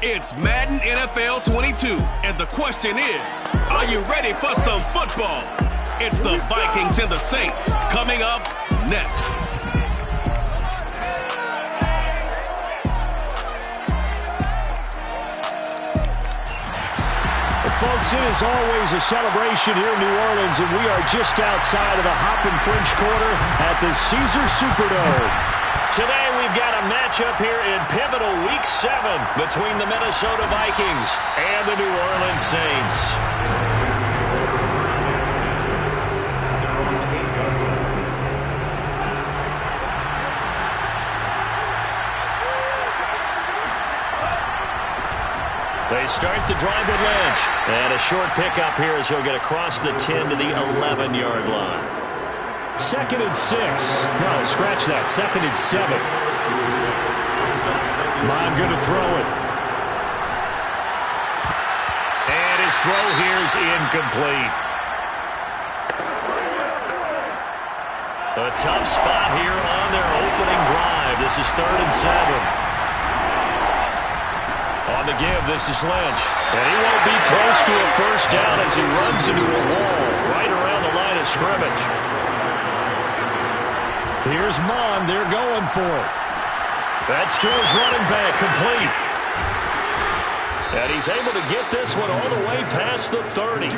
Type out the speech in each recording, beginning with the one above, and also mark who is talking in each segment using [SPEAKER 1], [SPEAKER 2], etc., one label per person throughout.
[SPEAKER 1] It's Madden NFL 22, and the question is, are you ready for some football? It's the Vikings and the Saints coming up next.
[SPEAKER 2] Folks, it is always a celebration here in New Orleans, and we are just outside of the Hoppin' French Quarter at the Caesars Superdome.
[SPEAKER 3] Today we've got a matchup here in pivotal Week 7 between the Minnesota Vikings and the New Orleans Saints. They start the drive with Lynch. And a short pickup here as he'll get across the 10 to the 11-yard line.
[SPEAKER 2] 2nd and 6. No, scratch that. 2nd and 7. Mond going to throw it.
[SPEAKER 3] And his throw here is incomplete. A tough spot here on their opening drive. This is 3rd and 7. On the give, this is Lynch. And he won't be close to a first down as he runs into a wall right around the line of scrimmage.
[SPEAKER 2] Here's Mond. They're going for it.
[SPEAKER 3] That's to his running back, complete. And he's able to get this one all the way past the 30.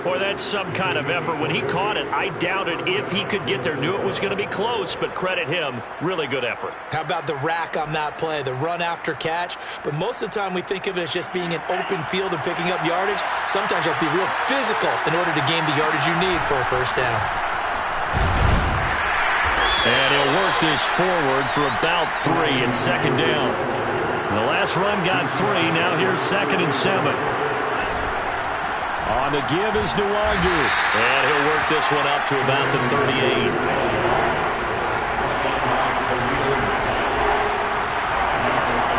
[SPEAKER 3] Boy, that's some kind of effort. When he caught it, I doubted if he could get there. Knew it was going to be close, but credit him. Really good effort.
[SPEAKER 4] How about the rack on that play, the run after catch? But most of the time we think of it as just being an open field and picking up yardage. Sometimes you have to be real physical in order to gain the yardage you need for a first down.
[SPEAKER 3] And he'll work this forward for about 3 and 2nd down. The last run got 3. Now here's 2nd and 7.
[SPEAKER 2] On the give is Nwangu.
[SPEAKER 3] And he'll work this one up to about the 38.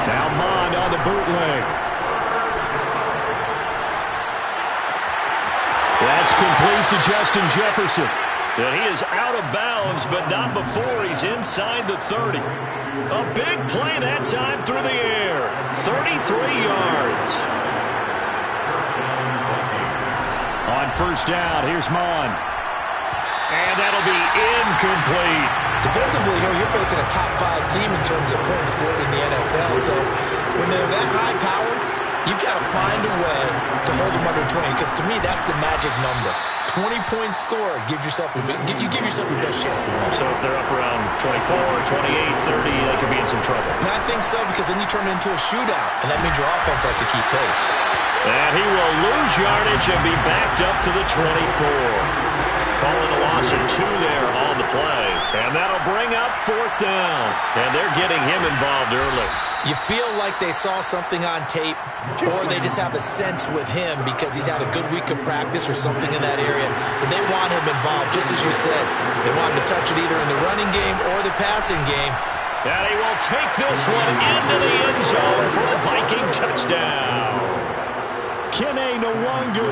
[SPEAKER 2] Now Mond on the bootleg. That's complete to Justin Jefferson.
[SPEAKER 3] And he is out of bounds, but not before he's inside the 30. A big play that time through the air. 33 yards.
[SPEAKER 2] On first down, here's Mond.
[SPEAKER 3] And that'll be incomplete.
[SPEAKER 4] Defensively here, you're facing a top 5 team in terms of points scored in the NFL. So when they're that high-powered, you've got to find a way to hold them under 20. Because to me, that's the magic number. 20-point score gives yourself you give yourself your best chance to win.
[SPEAKER 3] So if they're up around 24, 28, 30, they could be in some trouble.
[SPEAKER 4] I think so, because then you turn it into a shootout, and that means your offense has to keep pace.
[SPEAKER 3] And he will lose yardage and be backed up to the 24. Calling a loss of 2 there on the play. And that'll bring up 4th down. And they're getting him involved early.
[SPEAKER 4] You feel like they saw something on tape, or they just have a sense with him because he's had a good week of practice or something in that area. But they want him involved, just as you said. They want him to touch it either in the running game or the passing game.
[SPEAKER 3] And he will take this one into the end zone for a Viking touchdown.
[SPEAKER 2] Kene Nwangu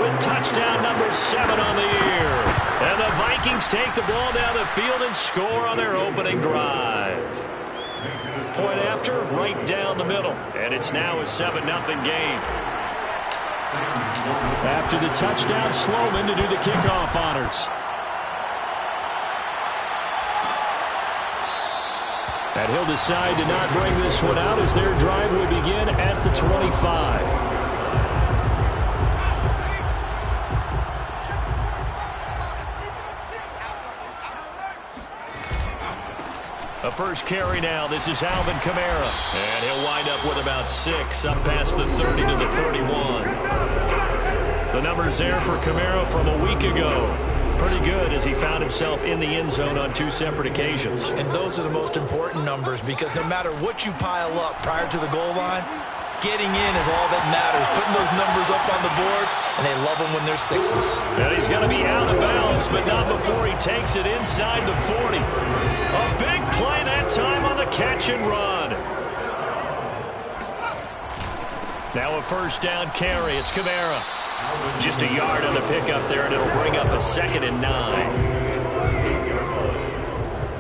[SPEAKER 3] with touchdown number 7 on the year. And the Vikings take the ball down the field and score on their opening drive. Point after, right down the middle. And it's now a 7-0 game.
[SPEAKER 2] After the touchdown, Sloman to do the kickoff honors. And he'll decide to not bring this one out as their drive will begin at the 25.
[SPEAKER 3] A first carry now. This is Alvin Kamara. And he'll wind up with about 6 up past the 30 to the 31. The numbers there for Kamara from a week ago. Pretty good as he found himself in the end zone on 2 separate occasions.
[SPEAKER 4] And those are the most important numbers because no matter what you pile up prior to the goal line, getting in is all that matters. Putting those numbers up on the board, and they love them when they're 6s.
[SPEAKER 3] And he's going to be out of bounds, but not before he takes it inside the 40. A big play that time on the catch and run. Now a first down carry. It's Kamara. Just a yard on the pickup there, and it'll bring up a 2nd and 9.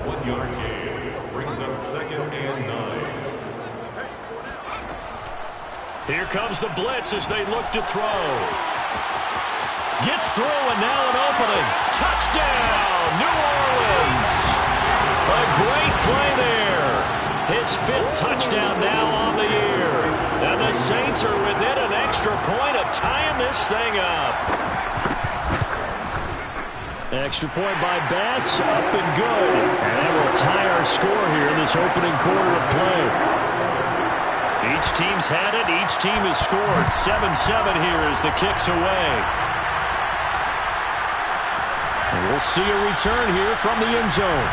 [SPEAKER 5] 1 yard gain brings up 2nd and 9.
[SPEAKER 3] Here comes the blitz as they look to throw. Gets through, and now an opening. Touchdown, New Orleans. A great play there. His 5th touchdown now on the year. And the Saints are within an extra point of tying this thing up.
[SPEAKER 2] Extra point by Bass, up and good. And that will tie our score here in this opening quarter of play.
[SPEAKER 3] Each team's had it. Each team has scored. 7-7 here as the kick's away.
[SPEAKER 2] And we'll see a return here from the end zone.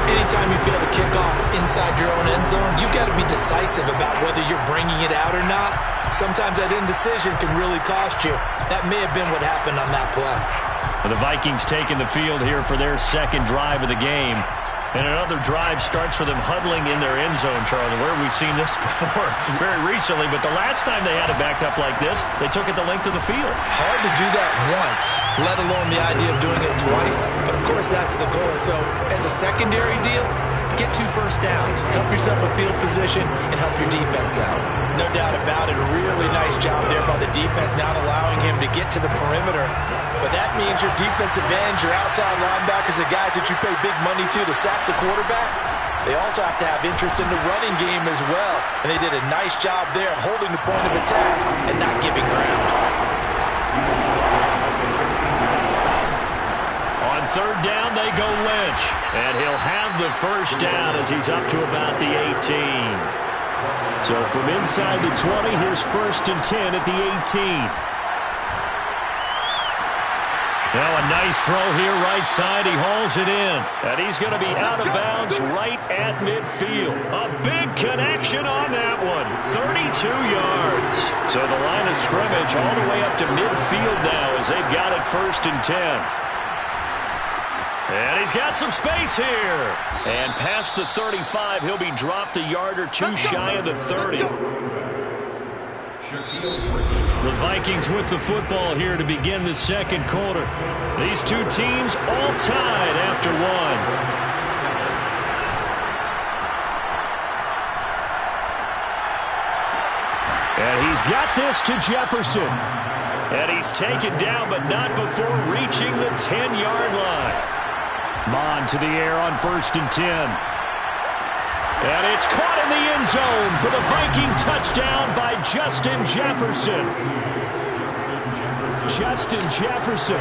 [SPEAKER 4] Anytime you feel the kickoff inside your own end zone, you've got to be decisive about whether you're bringing it out or not. Sometimes that indecision can really cost you. That may have been what happened on that play.
[SPEAKER 3] The Vikings taking the field here for their second drive of the game. And another drive starts with them huddling in their end zone, Charlie. Where have we seen this before? Very recently, but the last time they had it backed up like this, they took it the length of the field.
[SPEAKER 4] Hard to do that once, let alone the idea of doing it twice. But, of course, that's the goal. So, as a secondary deal, get 2 first downs. Help yourself with field position and help your defense out. No doubt about it. A really nice job there by the defense, not allowing him to get to the perimeter. But that means your defensive ends, your outside linebackers, the guys that you pay big money to sack the quarterback, they also have to have interest in the running game as well. And they did a nice job there of holding the point of attack and not giving ground.
[SPEAKER 3] On 3rd down, they go Lynch. And he'll have the first down as he's up to about the 18.
[SPEAKER 2] So from inside the 20, here's 1st and 10 at the 18.
[SPEAKER 3] Now a nice throw here right side. He hauls it in. And he's going to be out of bounds right at midfield. A big connection on that one. 32 yards. So the line of scrimmage all the way up to midfield now as they've got it 1st and 10. And he's got some space here. And past the 35, he'll be dropped a yard or 2 shy of the 30. The Vikings with the football here to begin the second quarter. These two teams all tied after 1.
[SPEAKER 2] And he's got this to Jefferson.
[SPEAKER 3] And he's taken down, but not before reaching the 10-yard line.
[SPEAKER 2] Mon to the air on 1st and 10. And it's caught in the end zone for the Viking touchdown by Justin Jefferson. Justin Jefferson.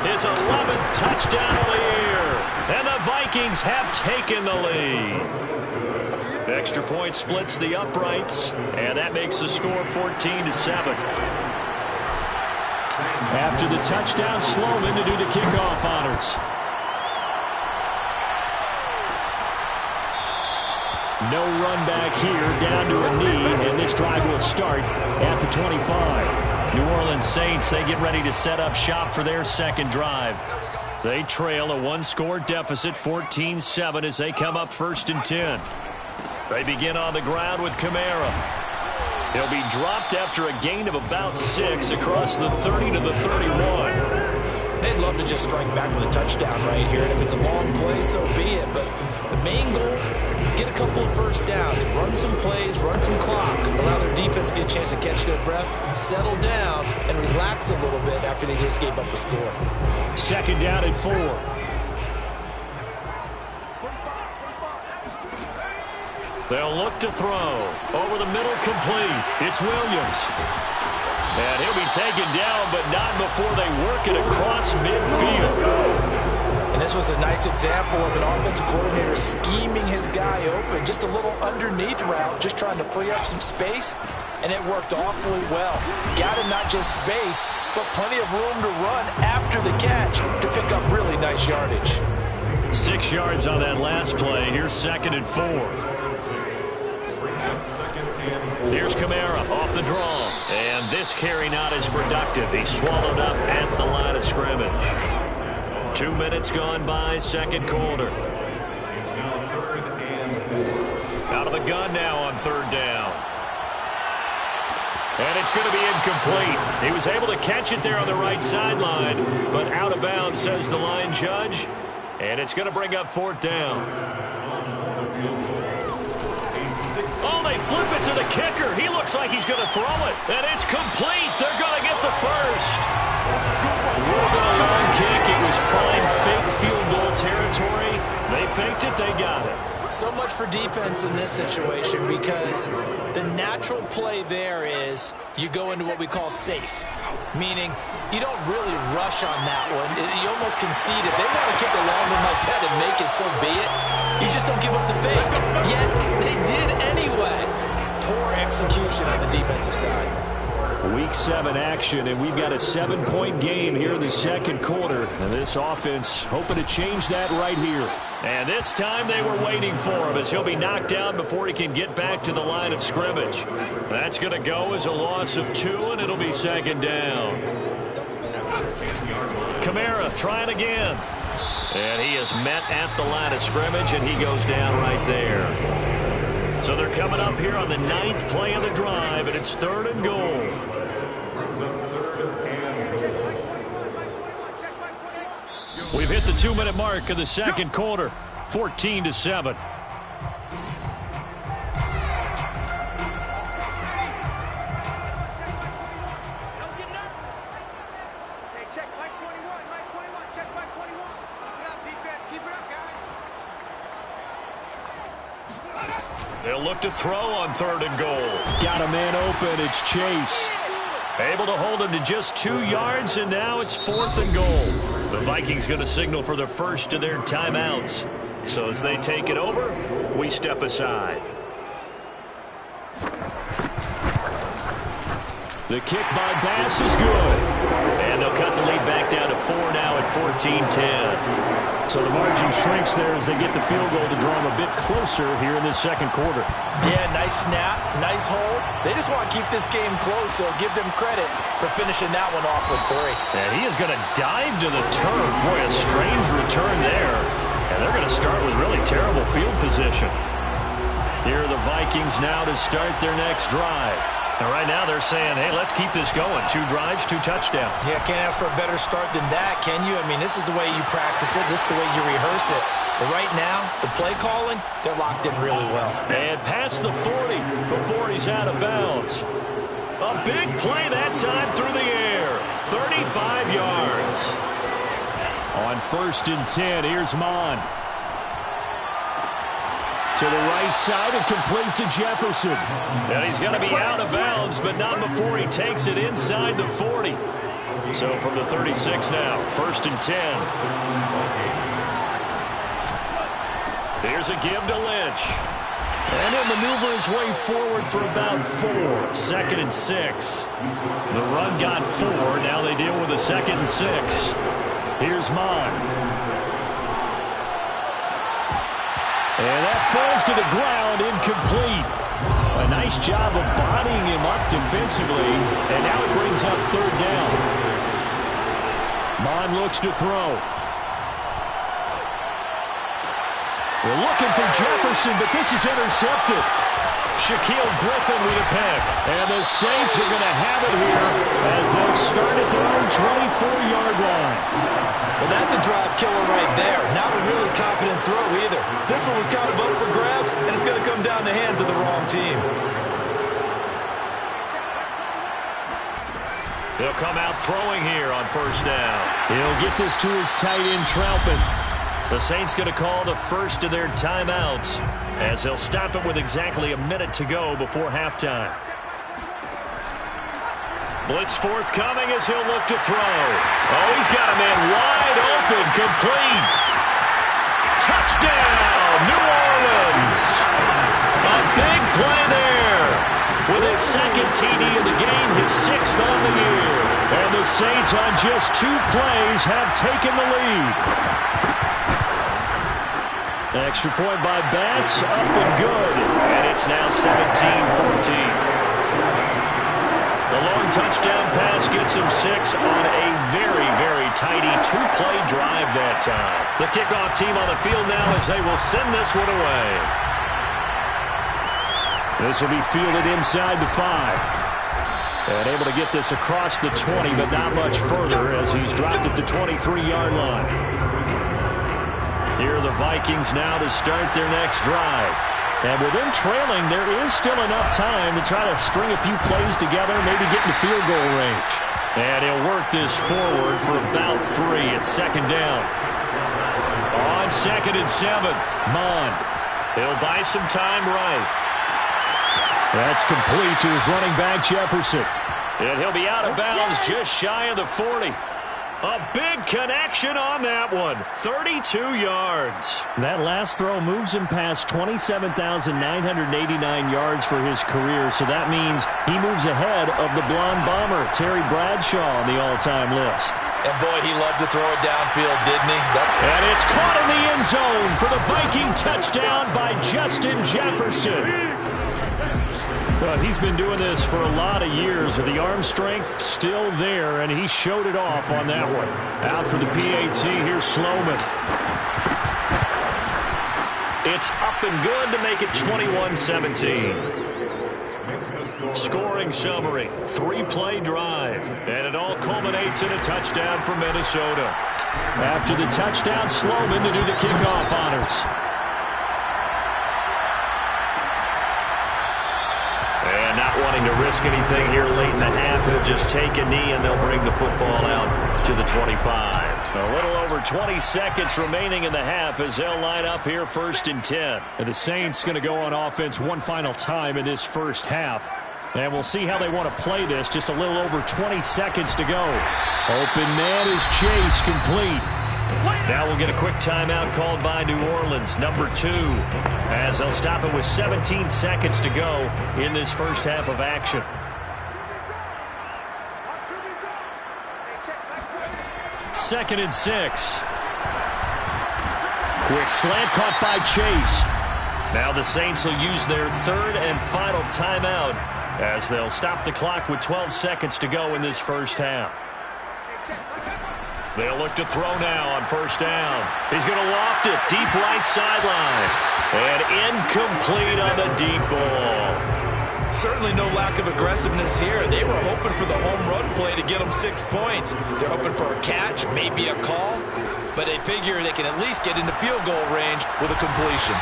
[SPEAKER 3] His 11th touchdown of the year. And the Vikings have taken the lead. Extra point splits the uprights, and that makes the score 14-7.
[SPEAKER 2] After the touchdown, Sloman to do the kickoff honors. No run back here, down to a knee, and this drive will start at the 25.
[SPEAKER 3] New Orleans Saints, they get ready to set up shop for their second drive. They trail a 1-score deficit, 14-7, as they come up 1st and 10. They begin on the ground with Kamara. He'll be dropped after a gain of about 6 across the 30 to the 31.
[SPEAKER 4] They'd love to just strike back with a touchdown right here, and if it's a long play, so be it. But the main goal, get a couple of first downs, run some plays, run some clock, allow their defense to get a chance to catch their breath, settle down, and relax a little bit after they just gave up a score.
[SPEAKER 2] 2nd down and 4.
[SPEAKER 3] They'll look to throw. Over the middle, complete. It's Williams. And he'll be taken down, but not before they work it across midfield.
[SPEAKER 4] And this was a nice example of an offensive coordinator scheming his guy open. Just a little underneath route, just trying to free up some space, and it worked awfully well. Got him not just space, but plenty of room to run after the catch to pick up really nice yardage.
[SPEAKER 3] 6 yards on that last play. Here's 2nd and 4. Here's Kamara off the draw. And this carry not as productive. He's swallowed up at the line of scrimmage. 2 minutes gone by, second quarter. Out of the gun now on 3rd down. And it's going to be incomplete. He was able to catch it there on the right sideline, but out of bounds, says the line judge. And it's going to bring up 4th down. Oh, they flip it to the kicker. He looks like he's going to throw it. And it's complete. They're going to get the first. A long kick. It was prime fake field goal territory. They faked it. They got it.
[SPEAKER 4] So much for defense in this situation because the natural play there is you go into what we call safe, meaning you don't really rush on that one. You almost concede. If they want to kick a long one like that and make it, so be it. You just don't give up the fake. Yet they did anyway. Poor execution on the defensive side.
[SPEAKER 2] Week 7 action, and we've got a 7-point game here in the second quarter. And this offense hoping to change that right here.
[SPEAKER 3] And this time they were waiting for him as he'll be knocked down before he can get back to the line of scrimmage. That's going to go as a loss of 2, and it'll be second down. Kamara trying again. And he is met at the line of scrimmage, and he goes down right there. So they're coming up here on the 9th play of the drive, and it's 3rd and goal. We've hit the 2-minute mark of the second quarter, 14-7. They'll look to throw on 3rd and goal.
[SPEAKER 2] Got a man open. It's Chase.
[SPEAKER 3] Able to hold him to just 2 yards, and now it's 4th and goal. The Vikings going to signal for the first of their timeouts. So as they take it over, we step aside.
[SPEAKER 2] The kick by Bass is good.
[SPEAKER 3] And they'll cut the lead back down to 4 now at 14-10.
[SPEAKER 2] So the margin shrinks there as they get the field goal to draw them a bit closer here in this second quarter.
[SPEAKER 4] Yeah, nice snap, nice hold. They just want to keep this game close, so give them credit for finishing that one off with 3.
[SPEAKER 3] And he is going to dive to the turf. Boy, a strange return there. And they're going to start with really terrible field position. Here are the Vikings now to start their next drive. And right now they're saying, hey, let's keep this going. 2 drives, 2 touchdowns.
[SPEAKER 4] Yeah, can't ask for a better start than that, can you? I mean, this is the way you practice it. This is the way you rehearse it. But right now, the play calling, they're locked in really well.
[SPEAKER 3] And past the 40 before he's out of bounds. A big play that time through the air. 35 yards.
[SPEAKER 2] On 1st and 10, here's Mon. To the right side and complete to Jefferson.
[SPEAKER 3] And he's going to be out of bounds, but not before he takes it inside the 40. So from the 36 now, 1st and 10. Here's a give to Lynch. And he'll maneuver his way forward for about 4. 2nd and 6. The run got 4. Now they deal with a 2nd and 6. Here's Mon. And that falls to the ground, incomplete. A nice job of bodying him up defensively, and now it brings up 3rd down. Mon looks to throw. They're looking for Jefferson, but this is intercepted. Shaquille Griffin with a pick.
[SPEAKER 2] And the Saints are going to have it here as they'll start at their own 24-yard line.
[SPEAKER 4] Well, that's a drive killer right there. Not a really confident throw either. This one was kind of up for grabs, and it's going to come down the hands of the wrong team.
[SPEAKER 3] They'll come out throwing here on 1st down.
[SPEAKER 2] He'll get this to his tight end, Troutman.
[SPEAKER 3] The Saints going to call the first of their timeouts as they'll stop it with exactly a minute to go before halftime. Blitz forthcoming as he'll look to throw. Oh, he's got a man wide open, complete. Touchdown, New Orleans. A big play there. With his 2nd TD of the game, his 6th on the year.
[SPEAKER 2] And the Saints on just 2 plays have taken the lead. Extra point by Bass, up and good.
[SPEAKER 3] And it's now 17-14. The long touchdown pass gets him 6 on a very, very tidy 2-play drive that time. The kickoff team on the field now as they will send this one away.
[SPEAKER 2] This will be fielded inside the 5. And able to get this across the 20, but not much further as he's dropped at the 23-yard line.
[SPEAKER 3] Here are the Vikings now to start their next drive.
[SPEAKER 2] And with them trailing, there is still enough time to try to string a few plays together, maybe get into field goal range.
[SPEAKER 3] And he'll work this forward for about 3 at second down. On 2nd and 7, Mond. He'll buy some time right.
[SPEAKER 2] That's complete to his running back, Jefferson.
[SPEAKER 3] And he'll be out of bounds just shy of the 40. A big connection on that one. 32 yards.
[SPEAKER 2] That last throw moves him past 27,989 yards for his career, so that means he moves ahead of the blonde bomber, Terry Bradshaw, on the all-time list.
[SPEAKER 4] And boy, he loved to throw it downfield, didn't he?
[SPEAKER 2] And it's caught in the end zone for the Viking touchdown by Justin Jefferson. Well, he's been doing this for a lot of years. The arm strength still there, and he showed it off on that one. Out for the PAT, here's Sloman.
[SPEAKER 3] It's up and good to make it 21-17. Scoring summary, 3-play drive, and it all culminates in a touchdown for Minnesota.
[SPEAKER 2] After the touchdown, Sloman to do the kickoff honors.
[SPEAKER 3] And not wanting to risk anything here late in the half, he'll just take a knee and they'll bring the football out to the 25.
[SPEAKER 2] A little over 20 seconds remaining in the half as they'll line up here 1st and 10. And the Saints going to go on offense one final time in this first half. And we'll see how they want to play this. Just a little over 20 seconds to go. Open man is Chase, complete.
[SPEAKER 3] Now we'll get a quick timeout called by New Orleans, number 2, as they'll stop it with 17 seconds to go in this first half of action. Second and 6.
[SPEAKER 2] Quick slant caught by Chase.
[SPEAKER 3] Now the Saints will use their 3rd and final timeout as they'll stop the clock with 12 seconds to go in this first half. They'll look to throw now on 1st down. He's going to loft it deep right sideline. And incomplete on the deep ball.
[SPEAKER 4] Certainly no lack of aggressiveness here. They were hoping for the home run play to get them 6 points. They're hoping for a catch, maybe a call. But they figure they can at least get into field goal range with a completion.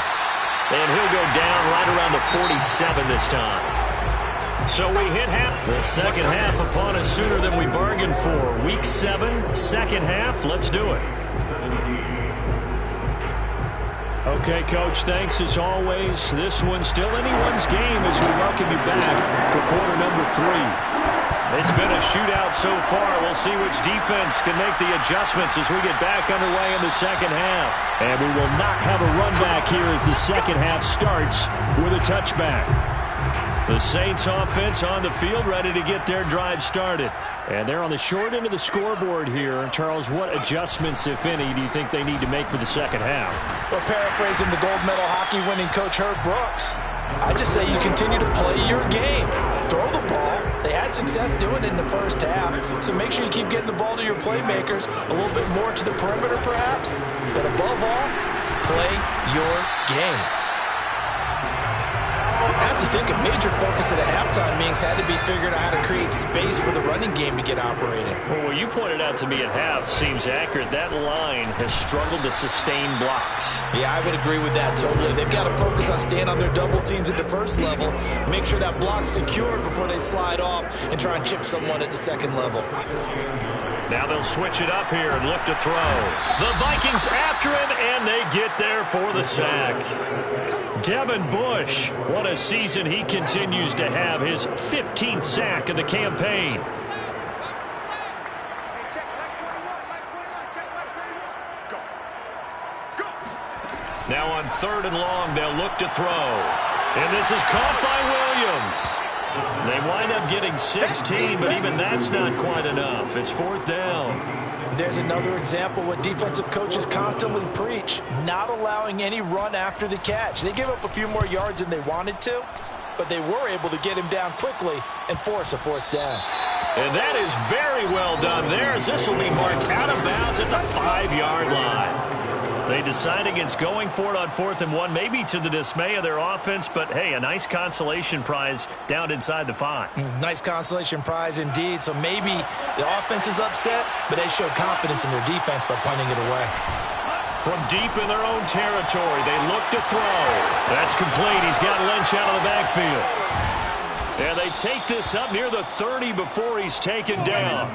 [SPEAKER 3] And he'll go down right around the 47 this time. So we hit half. The second half upon us sooner than we bargained for. Week 7, second half. Let's do it.
[SPEAKER 2] Okay, Coach, thanks as always. This one's still anyone's game as we welcome you back for quarter number 3.
[SPEAKER 3] It's been a shootout so far. We'll see which defense can make the adjustments as we get back underway in the second half.
[SPEAKER 2] And we will not have a run back here as the second half starts with a touchback.
[SPEAKER 3] The Saints offense on the field ready to get their drive started.
[SPEAKER 2] And they're on the short end of the scoreboard here. Charles, what adjustments, if any, do you think they need to make for the second half?
[SPEAKER 4] Well, paraphrasing the gold medal hockey winning coach Herb Brooks, I just say you continue to play your game. Throw the ball. They had success doing it in the first half, so make sure you keep getting the ball to your playmakers, a little bit more to the perimeter perhaps, but above all, play your game. I have to think a major focus at a halftime meetings had to be figuring out how to create space for the running game to get operating.
[SPEAKER 2] Well, what you pointed out to me at half seems accurate. That line has struggled to sustain blocks.
[SPEAKER 4] Yeah, I would agree with that totally. They've got to focus on staying on their double teams at the first level, make sure that block's secured before they slide off and try and chip someone at the second level.
[SPEAKER 3] Now they'll switch it up here and look to throw. The Vikings after him, and they get there for the sack. Devin Bush, what a season he continues to have, his 15th sack of the campaign. Now on 3rd and long, they'll look to throw. And this is caught by Williams. They wind up getting 16, but even that's not quite enough. It's 4th down.
[SPEAKER 4] There's another example what defensive coaches constantly preach, not allowing any run after the catch. They gave up a few more yards than they wanted to, but they were able to get him down quickly and force a 4th down.
[SPEAKER 3] And that is very well done there, as this will be marked out of bounds at the 5-yard line. They decide against going for it on 4th and 1, maybe to the dismay of their offense, but hey, a nice consolation prize down inside the 5.
[SPEAKER 4] Nice consolation prize indeed. So maybe the offense is upset, but they showed confidence in their defense by punting it away.
[SPEAKER 3] From deep in their own territory, they look to throw. That's complete. He's got Lynch out of the backfield. And they take this up near the 30 before he's taken down.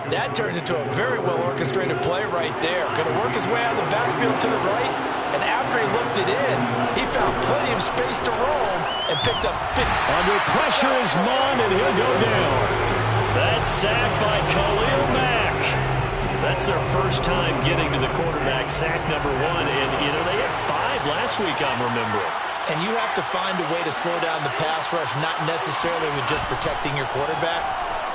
[SPEAKER 4] That turns into a very well-orchestrated play right there. Going to work his way out of the backfield to the right. And after he looked it in, he found plenty of space to roam and picked up 50.
[SPEAKER 2] Under pressure is Mond, and he'll go down.
[SPEAKER 3] That's sacked by Khalil Mack. That's their first time getting to the quarterback, sack number 1. And, they had 5 last week, I'm remembering.
[SPEAKER 4] And you have to find a way to slow down the pass rush, not necessarily with just protecting your quarterback,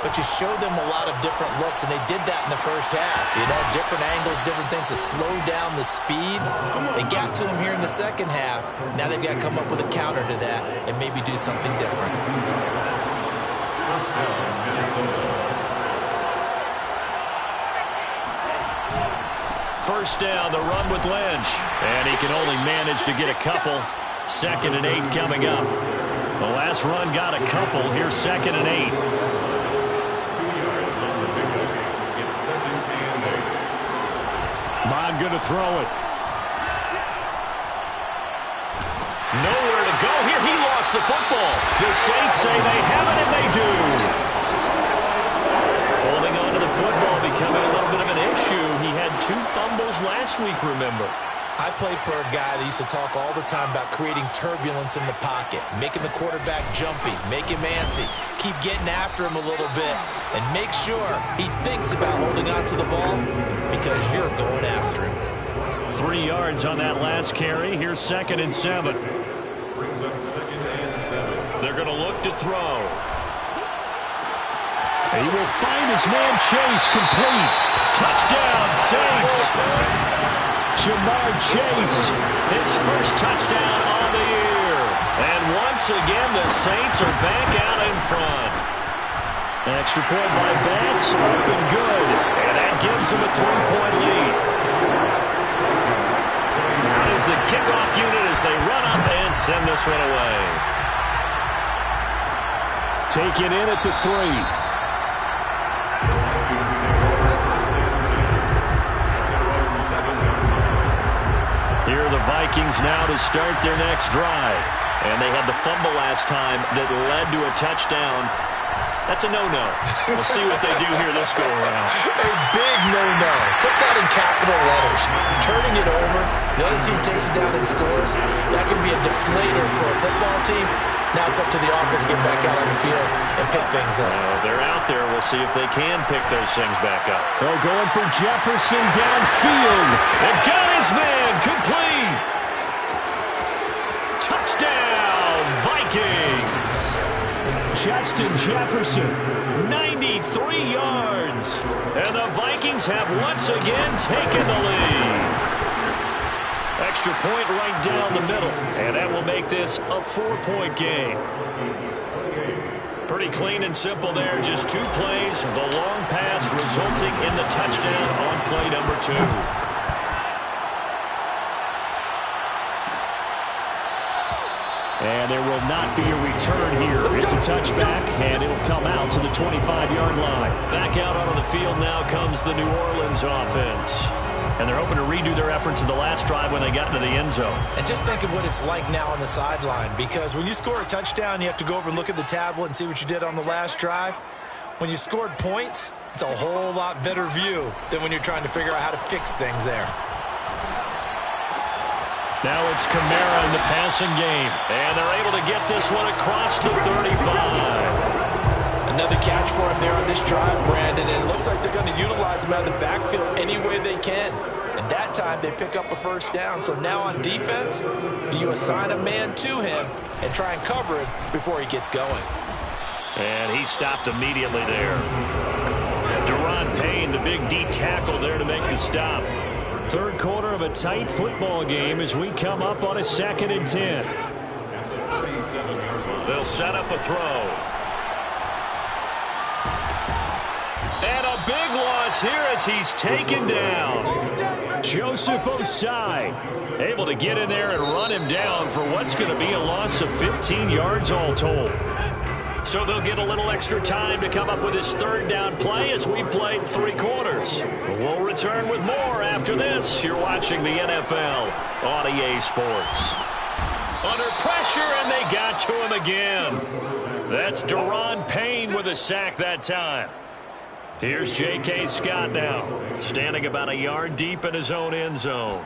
[SPEAKER 4] but you show them a lot of different looks, and they did that in the first half. Different angles, different things to slow down the speed. They got to him here in the second half. Now they've got to come up with a counter to that and maybe do something different.
[SPEAKER 3] First down, the run with Lynch. And he can only manage to get a couple. 2nd and 8 coming up. The last run got a couple. Here's 2nd and 8.
[SPEAKER 2] Mond going to throw it.
[SPEAKER 3] Nowhere to go here. He lost the football. The Saints say they have it, and they do. Holding on to the football becoming a little bit of an issue. He had 2 fumbles last week, remember.
[SPEAKER 4] I played for a guy that used to talk all the time about creating turbulence in the pocket, making the quarterback jumpy, make him antsy, keep getting after him a little bit, and make sure he thinks about holding on to the ball because you're going after him.
[SPEAKER 3] 3 yards on that last carry. Here's 2nd and 7. They're going to look to throw.
[SPEAKER 2] He will find his man Chase, complete.
[SPEAKER 3] Touchdown, Saints.
[SPEAKER 2] Ja'Marr Chase.
[SPEAKER 3] His first touchdown on the year. And once again, the Saints are back out in front.
[SPEAKER 2] Extra point by Bass, up and good.
[SPEAKER 3] And that gives him a 3-point lead. Out is the kickoff unit as they run up and send this one away.
[SPEAKER 2] Taken in at the 3.
[SPEAKER 3] Here are the Vikings now to start their next drive. And they had the fumble last time that led to a touchdown. That's a no-no. We'll see what they do here this go-around.
[SPEAKER 4] A big no-no. Put that in capital letters. Turning it over, the other team takes it down and scores. That can be a deflator for a football team. Now it's up to the offense to get back out on the field and pick things up.
[SPEAKER 3] They're out there. We'll see if they can pick those things back up.
[SPEAKER 2] They're going for Jefferson downfield.
[SPEAKER 3] They've got his man complete. Touchdown, Vikings.
[SPEAKER 2] Justin Jefferson.
[SPEAKER 3] 93 yards. And the Vikings have once again taken the lead. Extra point right down the middle. And that will make this a 4-point game. Pretty clean and simple there. Just 2 plays. The long pass resulting in the touchdown on play number 2.
[SPEAKER 2] And there will not be a return here. It's a touchback, and it'll come out to the 25-yard line.
[SPEAKER 3] Back out onto the field now comes the New Orleans offense. And they're hoping to redo their efforts in the last drive when they got into the end zone.
[SPEAKER 4] And just think of what it's like now on the sideline, because when you score a touchdown, you have to go over and look at the tablet and see what you did on the last drive. When you scored points, it's a whole lot better view than when you're trying to figure out how to fix things there.
[SPEAKER 3] Now it's Kamara in the passing game. And they're able to get this one across the 35.
[SPEAKER 4] Another catch for him there on this drive, Brandon, and it looks like they're going to utilize him out of the backfield any way they can. And that time they pick up a first down. So now on defense, do you assign a man to him and try and cover him before he gets going?
[SPEAKER 3] And he stopped immediately there. Daron Payne, the big D tackle there to make the stop.
[SPEAKER 2] Third quarter of a tight football game as we come up on a 2nd and 10.
[SPEAKER 3] They'll set up a throw. And a big loss here as he's taken down.
[SPEAKER 2] Joseph Osai
[SPEAKER 3] able to get in there and run him down for what's going to be a loss of 15 yards all told. So they'll get a little extra time to come up with his 3rd down play as we played 3 quarters. We'll return with more after this. You're watching the NFL on EA Sports. Under pressure, and they got to him again. That's Daron Payne with a sack that time. Here's J.K. Scott now, standing about a yard deep in his own end zone.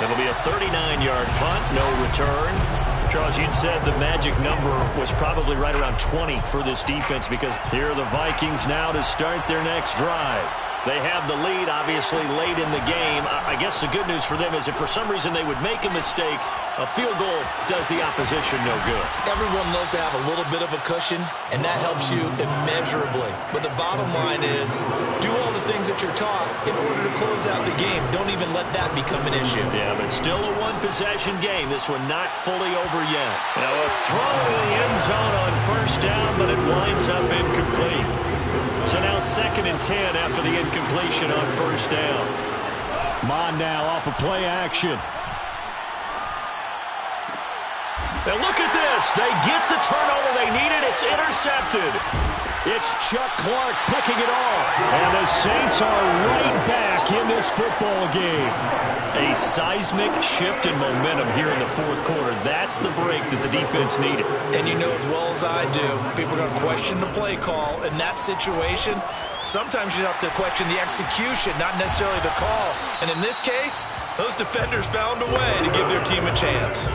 [SPEAKER 3] It'll be a 39-yard punt, no return. Charles, you'd said the magic number was probably right around 20 for this defense, because here are the Vikings now to start their next drive. They have the lead, obviously, late in the game. I guess the good news for them is if for some reason they would make a mistake, a field goal does the opposition no good.
[SPEAKER 4] Everyone loves to have a little bit of a cushion, and that helps you immeasurably. But the bottom line is, do all the things that you're taught in order to close out the game. Don't even let that become an issue.
[SPEAKER 3] Yeah, but still a one-possession game. This one not fully over yet. Now a throw in the end zone on first down, but it winds up incomplete. So now 2nd and 10 after the incompletion on first down.
[SPEAKER 2] Mond now off of play action.
[SPEAKER 3] Now look at this. They get the turnover they needed. It's intercepted.
[SPEAKER 2] It's Chuck Clark picking it off. And the Saints are right back in this football game.
[SPEAKER 3] A seismic shift in momentum here in the fourth quarter. That's the break that the defense needed.
[SPEAKER 4] And you know as well as I do, people are going to question the play call. In that situation, sometimes you have to question the execution, not necessarily the call. And in this case, those defenders found a way to give their team a chance.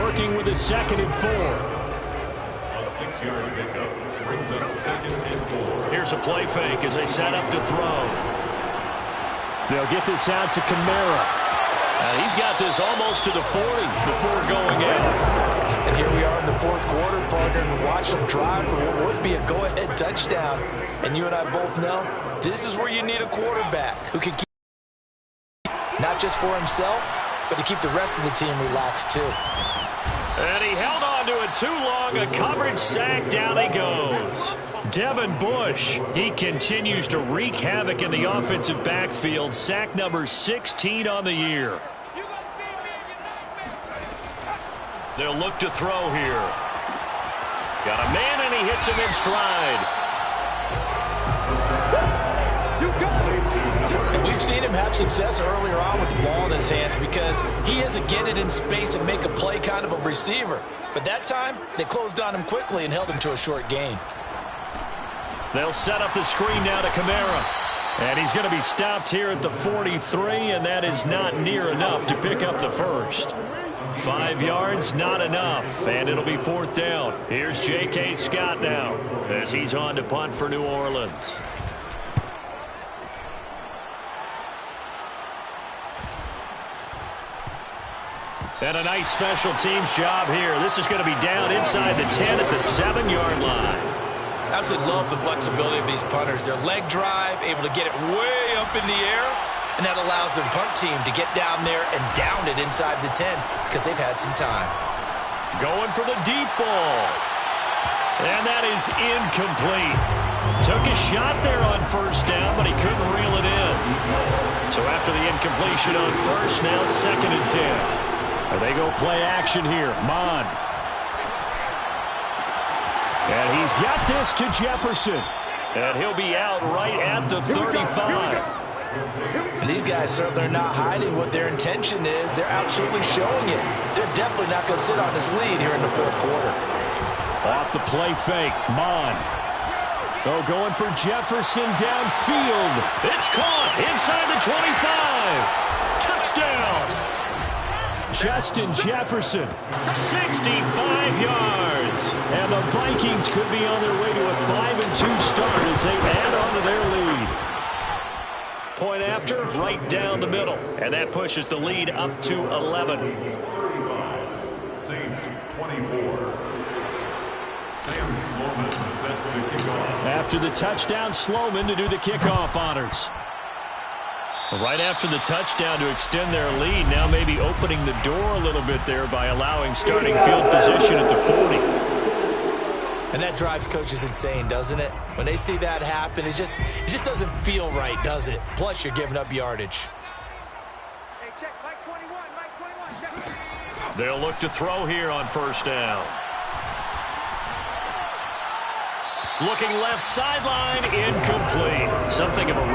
[SPEAKER 2] Working with a 2nd and 4.
[SPEAKER 5] A 6-yard pickup brings up 2nd and 4.
[SPEAKER 3] Here's a play fake as they set up to throw.
[SPEAKER 2] They'll get this out to Kamara.
[SPEAKER 3] He's got this almost to the 40 before going in.
[SPEAKER 4] And here we are in the fourth quarter, partner, and watch them drive for what would be a go-ahead touchdown. And you and I both know this is where you need a quarterback who can keep not just for himself, but to keep the rest of the team relaxed too.
[SPEAKER 3] And he held on to it too long. A coverage sack. Down he goes. Devin Bush. He continues to wreak havoc in the offensive backfield. Sack number 16 on the year. They'll look to throw here. Got a man, and he hits him in stride.
[SPEAKER 4] And we've seen him have success earlier on with the ball in his hands because he is a get it in space and make a play kind of a receiver. But that time, they closed on him quickly and held him to a short gain.
[SPEAKER 3] They'll set up the screen now to Kamara. And he's going to be stopped here at the 43, and that is not near enough to pick up the first. 5 yards, not enough, and it'll be 4th down. Here's J.K. Scott now as he's on to punt for New Orleans. And a nice special teams job here. This is going to be down inside the 10 at the 7-yard line.
[SPEAKER 4] I absolutely love the flexibility of these punters. Their leg drive, able to get it way up in the air, and that allows their punt team to get down there and down it inside the 10 because they've had some time.
[SPEAKER 3] Going for the deep ball. And that is incomplete. Took a shot there on first down, but he couldn't reel it in. So after the incompletion on first, now 2nd and 10.
[SPEAKER 2] And they go play action here. Mond. And he's got this to Jefferson.
[SPEAKER 3] And he'll be out right at the 35.
[SPEAKER 4] And these guys certainly are not hiding what their intention is. They're absolutely showing it. They're definitely not going to sit on this lead here in the fourth quarter.
[SPEAKER 2] Off the play fake, Mond. Oh, going for Jefferson downfield.
[SPEAKER 3] It's caught inside the 25. Touchdown.
[SPEAKER 2] Justin Jefferson.
[SPEAKER 3] 65 yards.
[SPEAKER 2] And the Vikings could be on their way to a 5-2 start as they add on to their lead.
[SPEAKER 3] Point after, right down the middle. And that pushes the lead up to 11.
[SPEAKER 5] Saints 24. Sam Sloman set to kick off.
[SPEAKER 2] After the touchdown, Sloman to do the kickoff honors.
[SPEAKER 3] Right after the touchdown to extend their lead, now maybe opening the door a little bit there by allowing starting field position at the 40.
[SPEAKER 4] And that drives coaches insane, doesn't it? When they see that happen, it just doesn't feel right, does it? Plus, you're giving up yardage.
[SPEAKER 6] Hey, check, Mike 21, check.
[SPEAKER 3] They'll look to throw here on first down. Looking left sideline, incomplete. Something of a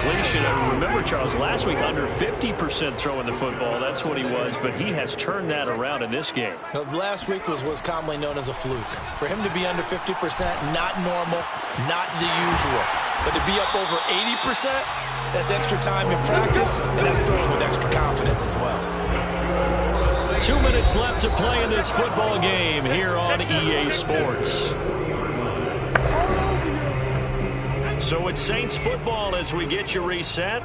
[SPEAKER 3] completion. I remember, Charles, last week under 50% throwing the football. That's what he was, but he has turned that around in this game.
[SPEAKER 4] Last week was commonly known as a fluke. For him to be under 50%, not normal, not the usual. But to be up over 80%, that's extra time in practice, and that's throwing with extra confidence as well.
[SPEAKER 3] 2 minutes left to play in this football game here on EA Sports. So it's Saints football as we get you reset.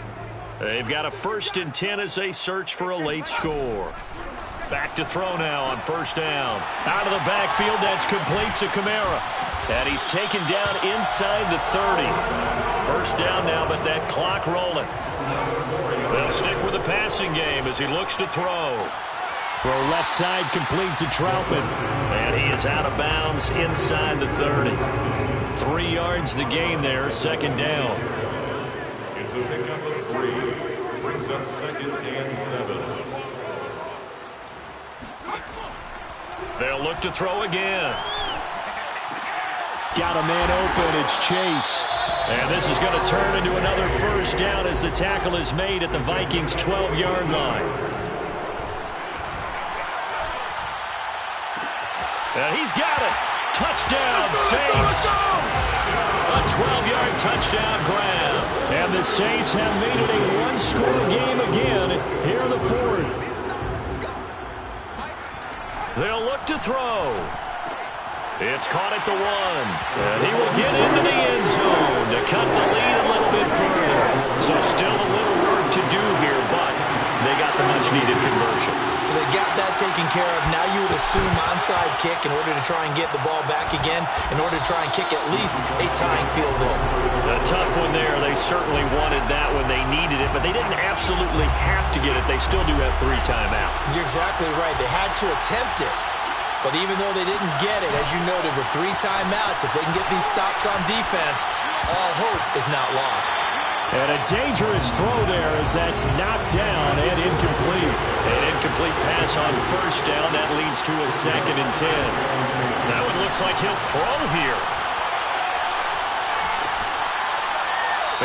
[SPEAKER 3] They've got a 1st and 10 as they search for a late score. Back to throw now on 1st down. Out of the backfield, that's complete to Kamara. And he's taken down inside the 30. 1st down now, but that clock rolling. They'll stick with the passing game as he looks to throw.
[SPEAKER 2] Throw left side complete to Troutman.
[SPEAKER 3] And he is out of bounds inside the 30. 3 yards the gain there, 2nd down.
[SPEAKER 5] It's a pickup of 3. Brings up 2nd and 7.
[SPEAKER 3] They'll look to throw again.
[SPEAKER 2] Got a man open. It's Chase.
[SPEAKER 3] And this is going to turn into another 1st down as the tackle is made at the Vikings' 12-yard line. And he's got it. Touchdown, Saints. A 12-yard touchdown grab.
[SPEAKER 2] And the Saints have made it a one-score game again here in the 4th.
[SPEAKER 3] They'll look to throw. It's caught at the 1. And he will get into the end zone to cut the lead a little bit further. So still a little work to do here, but they got the much-needed conversion.
[SPEAKER 4] So they got that taken care of. Now you would assume onside kick in order to try and get the ball back again, in order to try and kick at least a tying field goal.
[SPEAKER 3] A tough one there. They certainly wanted that when they needed it, but they didn't absolutely have to get it. They still do have 3 timeouts.
[SPEAKER 4] You're exactly right. They had to attempt it. But even though they didn't get it, as you noted, with 3 timeouts, if they can get these stops on defense, all hope is not lost.
[SPEAKER 2] And a dangerous throw there as that's knocked down and incomplete.
[SPEAKER 3] An incomplete pass on 1st down. That leads to a 2nd and 10. That one looks like he'll throw here.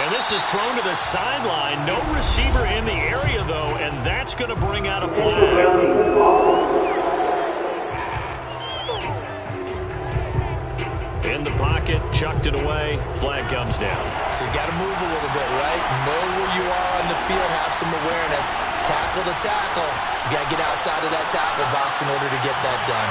[SPEAKER 3] And this is thrown to the sideline. No receiver in the area, though, and that's going to bring out a flag. In the pocket, chucked it away, flag comes down.
[SPEAKER 4] So you got to move a little bit, right? Know where you are on the field, have some awareness. Tackle to tackle. You got to get outside of that tackle box in order to get that done.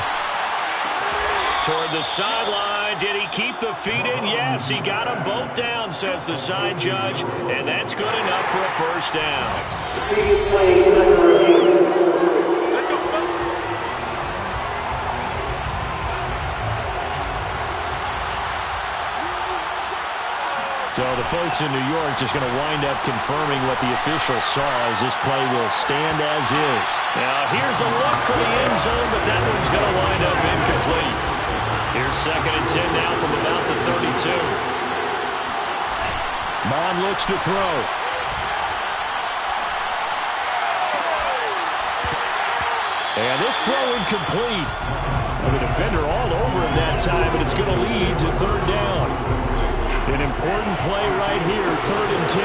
[SPEAKER 3] Toward the sideline, did he keep the feet in? Yes, he got them both down, says the side judge, and that's good enough for a 1st down.
[SPEAKER 2] So the folks in New York just going to wind up confirming what the official saw as this play will stand as is.
[SPEAKER 3] Now here's a look for the end zone, but that one's going to wind up incomplete. Here's 2nd and 10 now from about the 32.
[SPEAKER 2] Mon looks to throw. And this throw incomplete. The defender all over him that time, and it's going to lead to 3rd down. An important play right here, 3rd and 10.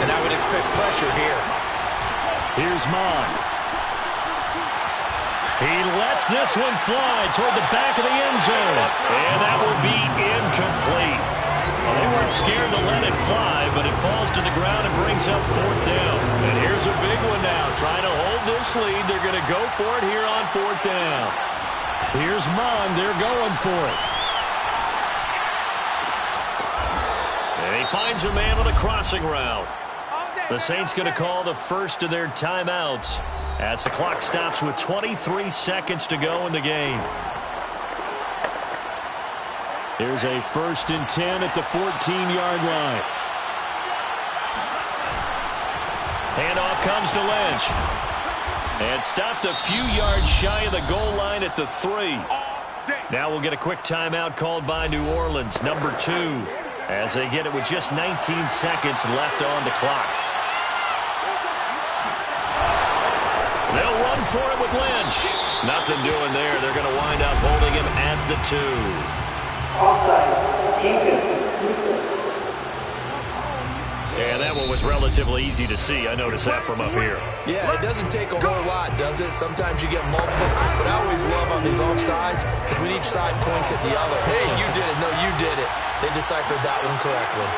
[SPEAKER 4] And I would expect pressure here.
[SPEAKER 2] Here's Mon.
[SPEAKER 3] He lets this one fly toward the back of the end zone. And that will be incomplete. Well, they weren't scared to let it fly, but it falls to the ground and brings up 4th down. And here's a big one now. Trying to hold this lead. They're going to go for it here on 4th down.
[SPEAKER 2] Here's Mon. They're going for it.
[SPEAKER 3] And he finds a man on the crossing route. The Saints going to call the first of their timeouts as the clock stops with 23 seconds to go in the game.
[SPEAKER 2] Here's a 1st and 10 at the 14-yard line.
[SPEAKER 3] Handoff comes to Lynch. And stopped a few yards shy of the goal line at the 3. Now we'll get a quick timeout called by New Orleans, number 2, as they get it with just 19 seconds left on the clock. They'll run for it with Lynch. Nothing doing there. They're going to wind up holding him at the 2.
[SPEAKER 2] And that one was relatively easy to see. I noticed that from up here.
[SPEAKER 4] Yeah, it doesn't take a whole lot, does it? Sometimes you get multiples. But I always love on these offsides is when each side points at the other. Hey, you did it. No, you did it. They deciphered that one correctly.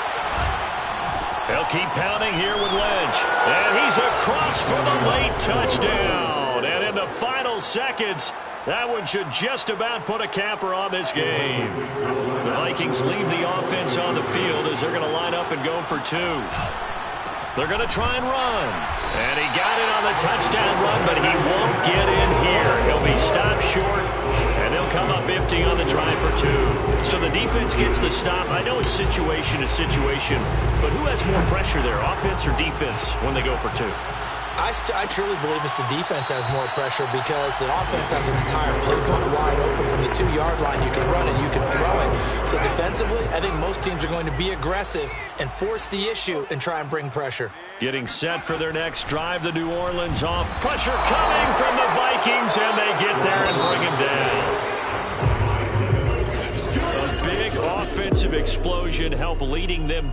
[SPEAKER 2] They'll keep pounding here with Lynch. And he's across for the late touchdown. And in the final seconds, that one should just about put a capper on this game. The Vikings leave the offense on the field as they're going to line up and go for two. They're going to try and run. And he got it on the touchdown run, but he won't get in here. He'll be stopped short, and they'll come up empty on the try for two. So the defense gets the stop. I know it's situation to situation, but who has more pressure there, offense or defense, when they go for two?
[SPEAKER 4] I truly believe it's the defense has more pressure because the offense has an entire playbook wide open from the 2-yard line. You can run it, you can throw it. So defensively, I think most teams are going to be aggressive and force the issue and try and bring pressure.
[SPEAKER 2] Getting set for their next drive, the New Orleans off. Pressure coming from the Vikings, and they get there and bring him down. A big offensive explosion helped leading them